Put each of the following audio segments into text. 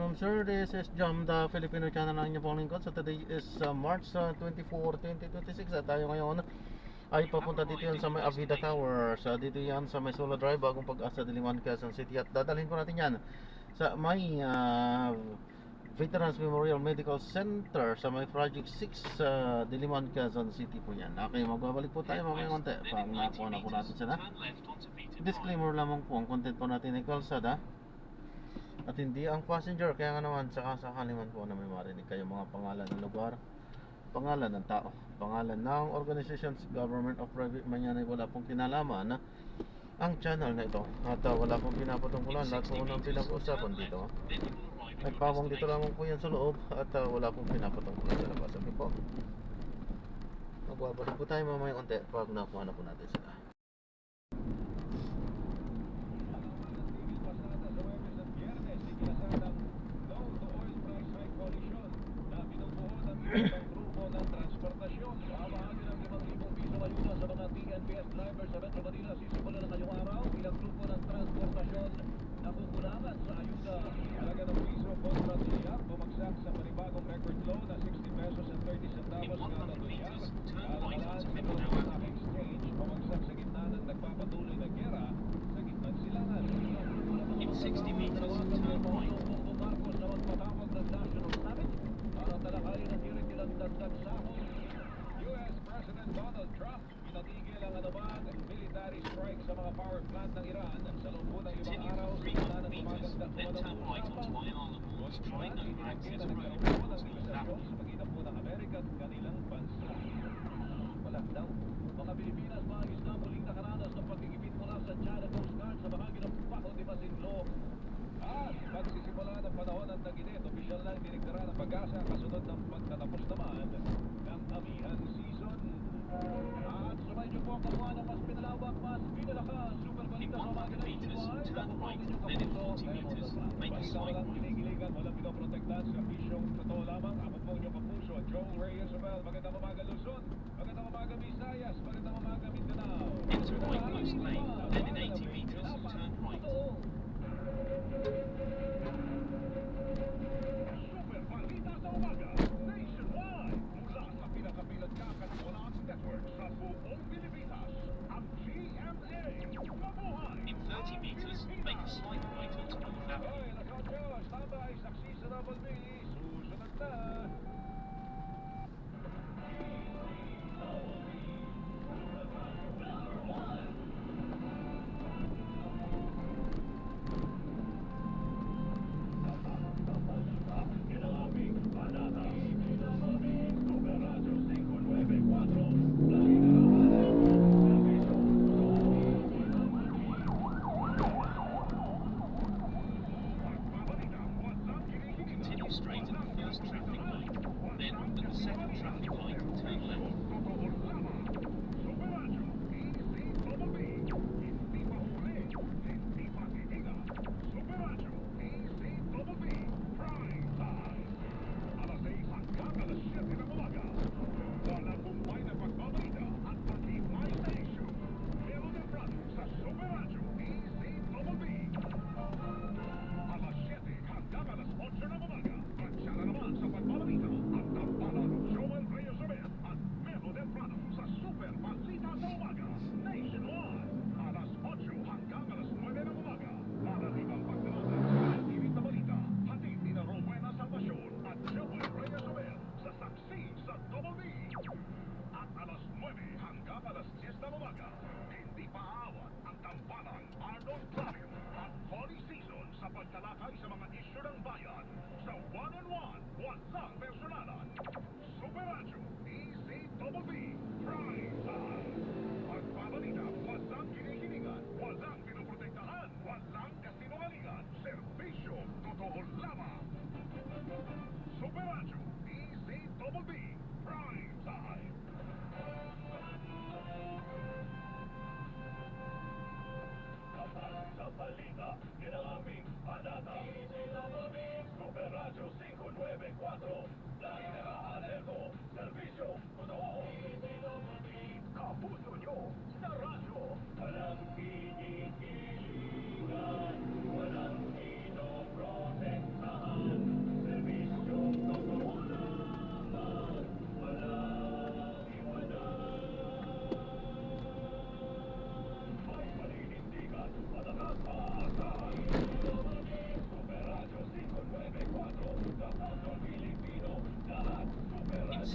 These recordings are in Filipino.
afternoon, sir. This is Jam, the Filipino channel ng inyong pong lingkod. So today is March 24, 2026 at tayo ngayon ay papunta dito yan sa may Avida Tower. So dito yan sa may Solo Drive, bagong Pag-asa, Diliman, Quezon City. At dadalhin po natin yan sa may Veterans Memorial Medical Center sa may Project 6 sa Diliman, Quezon City po yan. Okay, magbabalik po tayo mamaya konti pag nakuha na po natin sila. Disclaimer lamang po, ang content po natin ay kalsada at hindi ang passenger. Kaya nga naman, sakasakali man po na may marinig kayo mga pangalan ng lugar, pangalan ng tao, pangalan ng organizations, government of private man yan, ay wala pong kinalaman ang channel na ito. At wala pong pinapatungkulan. Lahat po ng pinag-uusapan dito nagpawang dito lamang po yan sa loob. At wala pong pinapatungkulan sa labas. Okay po, magbabalik po tayo mamaya konti pag nakuha na po natin sila. Grupo ng transportasyon babahagi ng 5,000 piso ayuda sa mga TNBS drivers sa Metro Manila. Sisimula na ngayong araw ilang grupo ng transportasyon nakukulangan sa ayuda. Halaga ng piso kontra dolyar bumagsak sa panibagong record low na 60 pesos and 30 centavos kada dolyar. Kalalaan sa Philippine Stock Exchange bumagsak sa gitna ng nagpapatuloy na giyera sa gitnang silangan. In 60 meters, turn right. Marcos na magpatawag ng National Summit para talakayin ang hirit nilang dagdag sahod. US President Donald Trump pinatigil ang anumang military strike sa mga power plant ng Iran sa loob ng ibang araw sa gitna ng umaganda Right onto Isle of Horse, trying over access road ng towards North sa Africa. pagitan po ng Amerika at kanilang bansa. Wala daw. Mga Pilipinas maayos na muling nakaranas ng pagkikipit mula sa China Coast Guard sa bahagi ng Bajo de Masinloc. At magsisimula ng panahon ng tag-init, opisyal lang direktara ng Pag-asa kasunod ng pagtatapos naman ng amihan season. At sumay niyo po ang kabuha ng mas pinalawak, mas pinalakas, super In balita sa 100 umaga ng meters, July. turn right, then in 40 meters, make a slight Walang right. kinigiligan, walang pinoprotektahan sa bisyong totoo lamang. Ako po inyong kapuso, Joel Reyes Abel. Magandang umaga Luzon, magandang umaga Visayas, magandang umaga Mindanao. Enter right close lane, then in 80 meters, turn right. Super balita sa umaga, nationwide, mula sa pinakapilat-kakatiwalaan network sa buong Pilipinas, ang GMA. Mabuhay! In 30 meters, make a slight right onto North Africa. Ay, Lacanio, standby, saksi sa Double B, susunod na. Continue straight at the first traffic light, then at the second traffic light, turn left. Pagtalakay sa mga isyu ng bayan sa one-on-one, walang personalan. Super Radio, DZBB, Prime Time. Pagbabalita, walang kinikilingan, walang pinoprotektahan, walang kasinungalingan. Serbisyo, totoo lamang. Super Radio, DZBB, Prime Time. Sa balita, ginaming panata. Super Radio 594, lagi nakaalerto, serbisyo.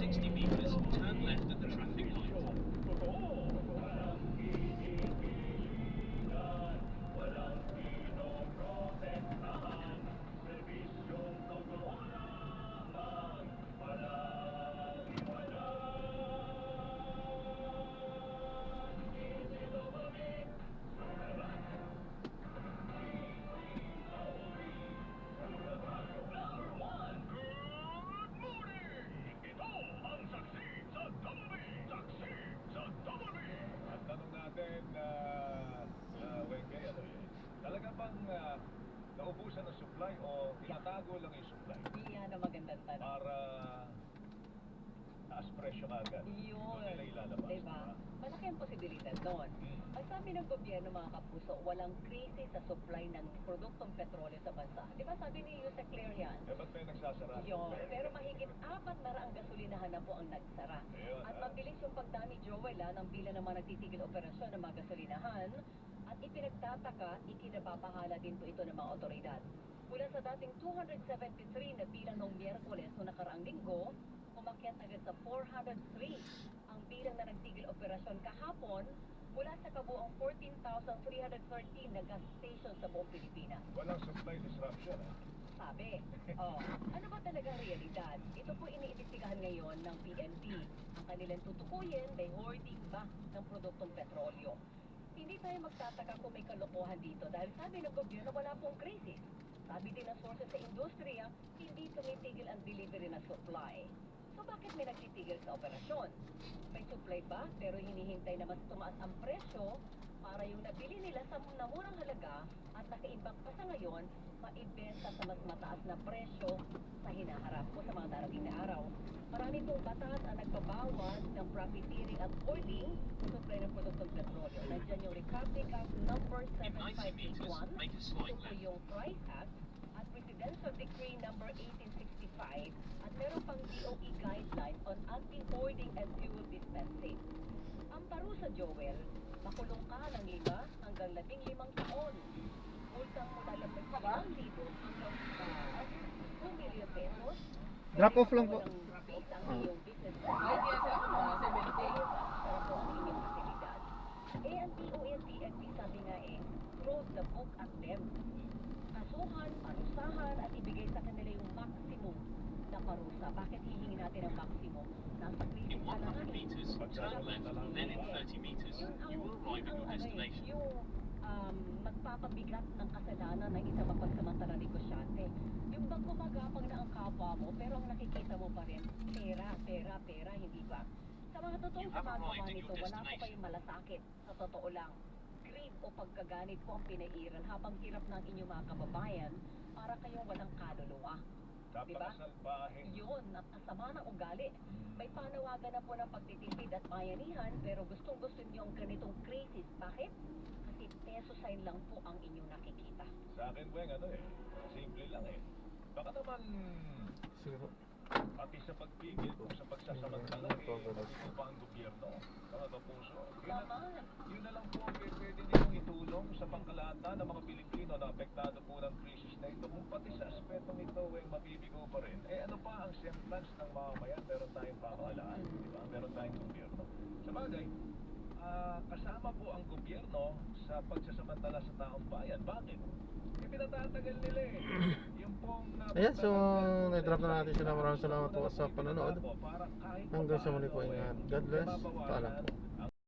60 meters, turn left at the traffic light. Ang tanong natin, Wengay, ano yun? Talaga bang naubusan ng supply o tinatago lang yung supply Yan ang magandang tanong. para taas presyo agad? Yun. Doon nila ilalabas. Diba? Malaki ang posibilidad doon. Ang sabi ng gobyerno, mga kapuso, walang krisis sa supply ng produktong petrolyo sa bansa. Di ba sabi ni Yusek Claire yan? Eh, ba't may nagsasara? Yun. Pero mahigit 400 gasolinahan na po ang nagsara. Ayun, At mabilis yung pagdami, Joel, ng bilang ng mga nagtitigil operasyon ng mga gasolinahan. At ipinagtataka, ikinababahala din po ito ng mga otoridad. Mula sa dating 273 na bilang noong Miyerkules noong nakaraang linggo, umakyat agad sa 403 ang bilang na nagtigil operasyon kahapon mula sa kabuang 14,313 na gas station sa buong Pilipinas. Walang supply disruption, ha? Sabi, ano ba talagang realidad? Ito po iniimbestigahan ngayon ng PNP. Ang kanilang tutukuyin may hoarding ba ng produktong petrolyo. Hindi tayo magtataka kung may kalokohan dito dahil sabi ng gobyerno wala pong krisis. Sabi din ng sources sa industriya, hindi tumitigil ang delivery ng supply. So bakit may nagtitigil sa operasyon? May supply ba pero hinihintay na mas tumaas ang presyo para yung nabili nila sa murang halaga at nakaimbak pa sa ngayon, maibenta sa mas mataas na presyo sa hinaharap ko sa mga darating na araw. Marami pong batas ang nagbabawas ng profiteering at hoarding sa supply ng produktong petrolyo. Nandiyan yung Republic Act number In 90 meters, 7581, make a ito slight po left. yung Price Act at Presidential Decree number 1865 at meron pang DOE guideline on anti-hoarding and fuel dispensing. Ang parusa, Joel, makulong ka ng 5 hanggang 15 taon. Multang mula lang ng 1,000 hanggang 2 million pesos. Drop off lang po. Ang iyong business. Para po ang inyong fasilidad. Eh, ang DOE at PNP sabi nga throw the book at them. Kasuhan, parusahan, at ibigay sa kanila yung maximum na parusa. Bakit hihingi natin ang maximum? Nasa krisis In ka na 100 meters, turn left, then in 30 meters, yun you will arrive at your destination. Yung magpapabigat ng kasalanan ng isang mapagsamantalang negosyante. Yung bang gumagapang na ang kapwa mo, pero ang nakikita mo pa rin, pera, hindi ba? Sa mga totoong You have sumagawa arrived at nito, your wala po destination. kayong malasakit. Sa totoo lang, greed o pagkaganit po ang pinairan habang hirap ng inyong mga kababayan para kayong walang kaluluwa. Diba? Napakasalbahe. Yun, at kasama ng ugali. May panawagan na po ng pagtitipid at bayanihan, pero gustong-gusto niyo ang ganitong krisis. Bakit? Kasi peso sign lang po ang inyong nakikita. Sa akin, Weng, simple lang eh. Baka naman, Sige po. pati sa pagpigil kung sa pagsasamantala, matuto pa ang gobyerno. Mga kapuso. Yun na lang po ang pwede ninyong itulong sa pangkalahatan ng mga Pilipino na apektado po ng krisis na ito. Kung pati sa aspetong ito, Weng, mabibigo pa rin. Ano pa ang semblance ng mamamayan? Meron tayong pamahalaan, di ba? Meron tayong gobyerno. Sa bagay, kasama po ang gobyerno sa pagsasamantala sa taong bayan. Bakit? Pinatatagal nila eh. Yung pong Ayan, so na-drop na natin sila. Maraming salamat po sa panonood. Hanggang sa muli po, ingat. God bless. Paalam po.